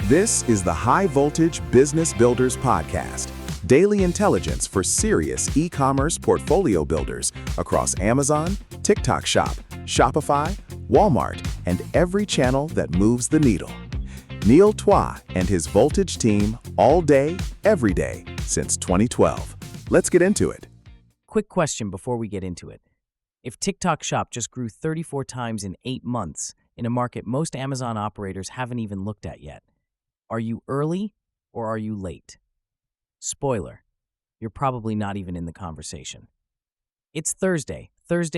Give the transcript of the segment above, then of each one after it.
This is the High Voltage Business Builders Podcast, daily intelligence for serious e-commerce portfolio builders across Amazon, TikTok Shop, Shopify, Walmart, and every channel that moves the needle. Neil Twa and his Voltage team all day, every day since 2012. Let's get into it. Quick question before we get into it. If TikTok Shop just grew 34 times in 8 months in a market most Amazon operators haven't even looked at yet, are you early or are you late? Spoiler, you're probably not even in the conversation. It's Thursday,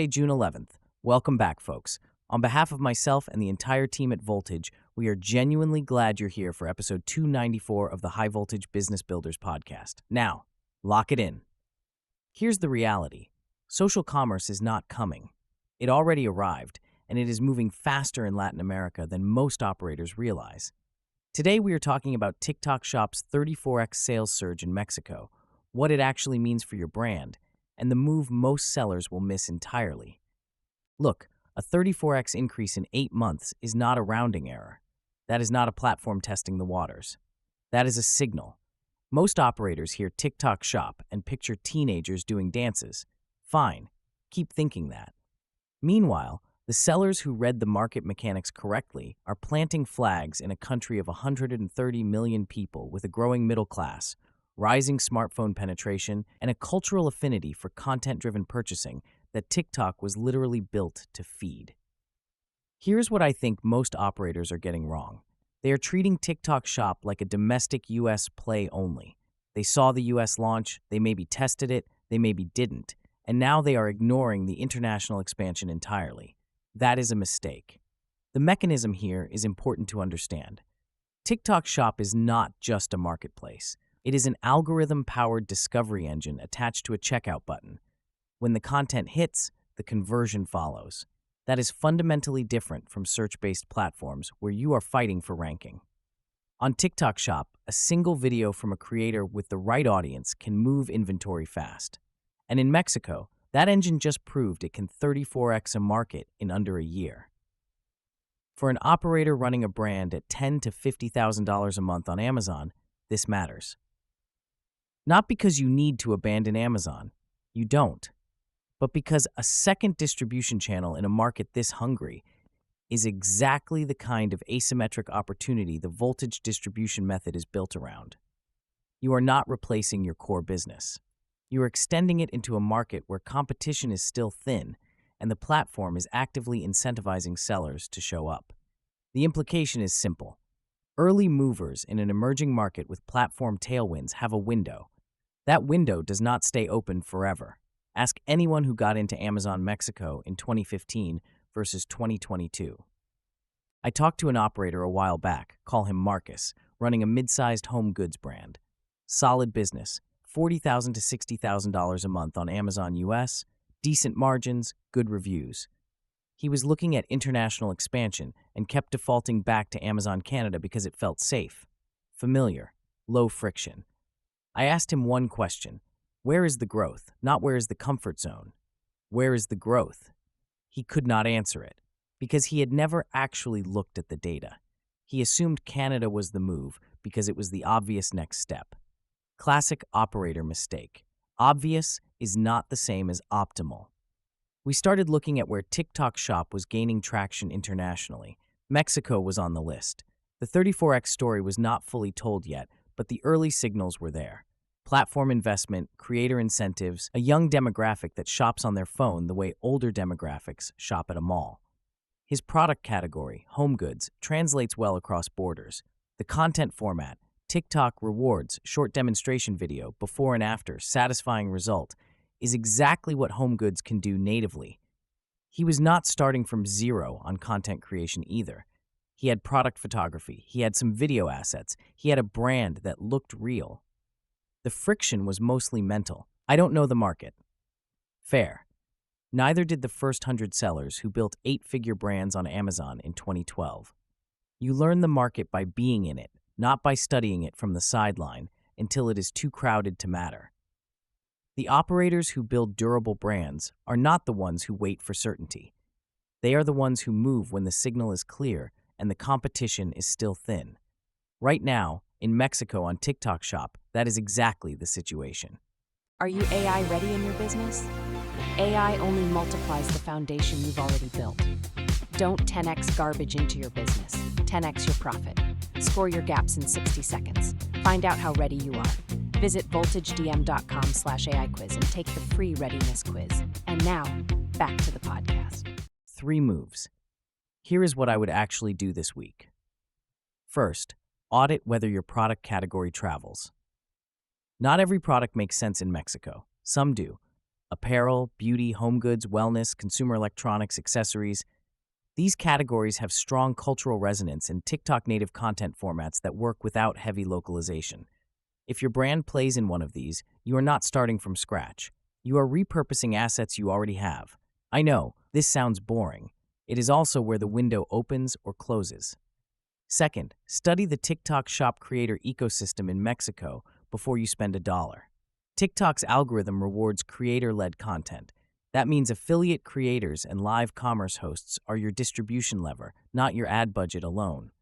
June 11th. Welcome back, folks. On behalf of myself and the entire team at Voltage, we are genuinely glad you're here for episode 294 of the High Voltage Business Builders podcast. Now, lock it in. Here's the reality. Social commerce is not coming. It already arrived, and it is moving faster in Latin America than most operators realize. Today, we are talking about TikTok Shop's 34x sales surge in Mexico, what it actually means for your brand, and the move most sellers will miss entirely. Look, a 34x increase in 8 months is not a rounding error. That is not a platform testing the waters. That is a signal. Most operators hear TikTok Shop and picture teenagers doing dances. Fine, keep thinking that. Meanwhile, the sellers who read the market mechanics correctly are planting flags in a country of 130 million people with a growing middle class, rising smartphone penetration, and a cultural affinity for content-driven purchasing that TikTok was literally built to feed. Here's what I think most operators are getting wrong. They are treating TikTok Shop like a domestic US play only. They saw the US launch, they maybe tested it, they maybe didn't, and now they are ignoring the international expansion entirely. That is a mistake. The mechanism here is important to understand. TikTok Shop is not just a marketplace. It is an algorithm-powered discovery engine attached to a checkout button. When the content hits, the conversion follows. That is fundamentally different from search-based platforms where you are fighting for ranking. On TikTok Shop, a single video from a creator with the right audience can move inventory fast. And in Mexico, that engine just proved it can 34x a market in under a year. For an operator running a brand at $10,000 to $50,000 a month on Amazon, this matters. Not because you need to abandon Amazon, you don't, but because a second distribution channel in a market this hungry is exactly the kind of asymmetric opportunity the Voltage distribution method is built around. You are not replacing your core business. You are extending it into a market where competition is still thin and the platform is actively incentivizing sellers to show up. The implication is simple. Early movers in an emerging market with platform tailwinds have a window. That window does not stay open forever. Ask anyone who got into Amazon Mexico in 2015 versus 2022. I talked to an operator a while back, call him Marcus, running a mid-sized home goods brand. Solid business. $40,000 to $60,000 a month on Amazon US, decent margins, good reviews. He was looking at international expansion and kept defaulting back to Amazon Canada because it felt safe, familiar, low friction. I asked him one question. Where is the growth? Not where is the comfort zone. Where is the growth? He could not answer it because he had never actually looked at the data. He assumed Canada was the move because it was the obvious next step. Classic operator mistake. Obvious is not the same as optimal. We started looking at where TikTok Shop was gaining traction internationally. Mexico was on the list. The 34x story was not fully told yet, but the early signals were there. Platform investment, creator incentives, a young demographic that shops on their phone the way older demographics shop at a mall. His product category, home goods, translates well across borders. The content format, TikTok rewards, short demonstration video, before and after, satisfying result, is exactly what home goods can do natively. He was not starting from zero on content creation either. He had product photography, he had some video assets, he had a brand that looked real. The friction was mostly mental. I don't know the market. Fair. Neither did the first 100 sellers who built 8-figure brands on Amazon in 2012. You learn the market by being in it, not by studying it from the sideline until it is too crowded to matter. The operators who build durable brands are not the ones who wait for certainty. They are the ones who move when the signal is clear and the competition is still thin. Right now, in Mexico on TikTok Shop, that is exactly the situation. Are you AI ready in your business? AI only multiplies the foundation you've already built. Don't 10x garbage into your business. 10x your profit. Score your gaps in 60 seconds. Find out how ready you are. Visit voltagedm.com/AI quiz and take the free readiness quiz. And now, back to the podcast. 3 moves. Here is what I would actually do this week. First, audit whether your product category travels. Not every product makes sense in Mexico. Some do. Apparel, beauty, home goods, wellness, consumer electronics, accessories. These categories have strong cultural resonance and TikTok-native content formats that work without heavy localization. If your brand plays in one of these, you are not starting from scratch. You are repurposing assets you already have. I know, this sounds boring. It is also where the window opens or closes. Second, study the TikTok Shop creator ecosystem in Mexico before you spend $1. TikTok's algorithm rewards creator-led content. That means affiliate creators and live commerce hosts are your distribution lever, not your ad budget alone.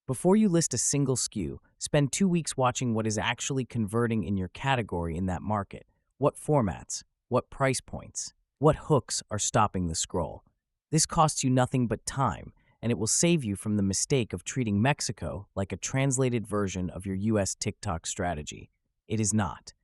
Before you list a single SKU, spend 2 weeks watching what is actually converting in your category in that market. What formats? What price points? What hooks are stopping the scroll? This costs you nothing but time, and it will save you from the mistake of treating Mexico like a translated version of your US TikTok strategy. It is not.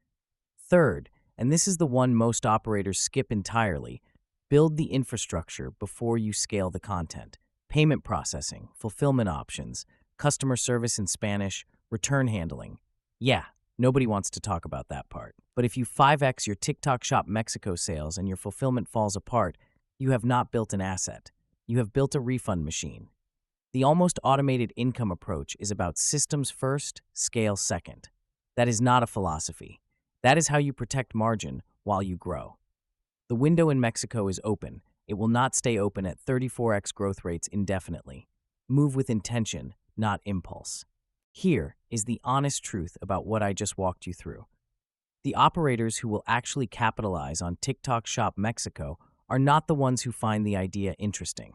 Third, and this is the one most operators skip entirely, build the infrastructure before you scale the content. Payment processing, fulfillment options, customer service in Spanish, return handling. Yeah, nobody wants to talk about that part. But if you 5x your TikTok Shop Mexico sales and your fulfillment falls apart, you have not built an asset. You have built a refund machine. The almost automated income approach is about systems first, scale second. That is not a philosophy. That is how you protect margin while you grow. The window in Mexico is open. It will not stay open at 34x growth rates indefinitely. Move with intention, not impulse. Here is the honest truth about what I just walked you through. The operators who will actually capitalize on TikTok Shop Mexico are not the ones who find the idea interesting.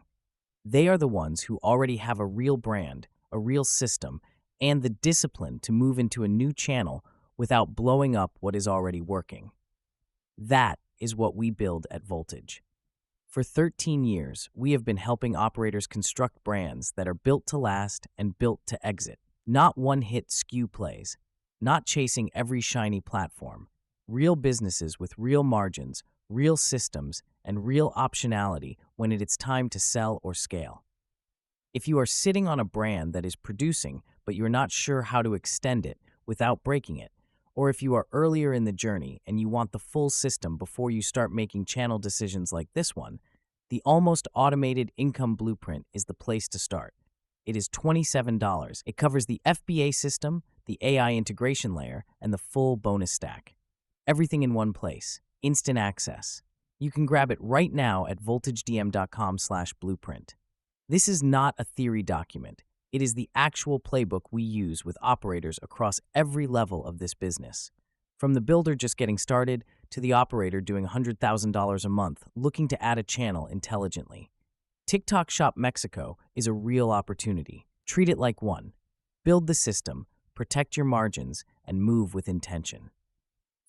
They are the ones who already have a real brand, a real system, and the discipline to move into a new channel without blowing up what is already working. That is what we build at Voltage. For 13 years, we have been helping operators construct brands that are built to last and built to exit. Not one-hit SKU plays, not chasing every shiny platform. Real businesses with real margins, real systems, and real optionality when it is time to sell or scale. If you are sitting on a brand that is producing, but you're not sure how to extend it without breaking it, or if you are earlier in the journey and you want the full system before you start making channel decisions like this one, the almost automated income blueprint is the place to start. It is $27. It covers the FBA system, the AI integration layer, and the full bonus stack. Everything in one place. Instant access. You can grab it right now at voltagedm.com/blueprint. This is not a theory document. It is the actual playbook we use with operators across every level of this business. From the builder just getting started to the operator doing $100,000 a month looking to add a channel intelligently. TikTok Shop Mexico is a real opportunity. Treat it like one. Build the system, protect your margins, and move with intention.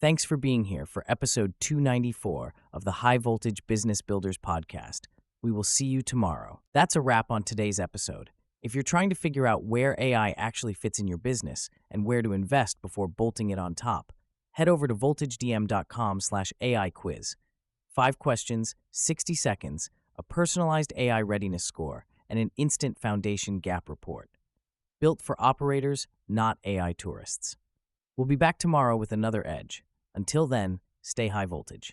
Thanks for being here for episode 294 of the High Voltage Business Builders podcast. We will see you tomorrow. That's a wrap on today's episode. If you're trying to figure out where AI actually fits in your business and where to invest before bolting it on top, head over to voltagedm.com/AI quiz. 5 questions, 60 seconds, a personalized AI readiness score, and an instant foundation gap report. Built for operators, not AI tourists. We'll be back tomorrow with another edge. Until then, stay high voltage.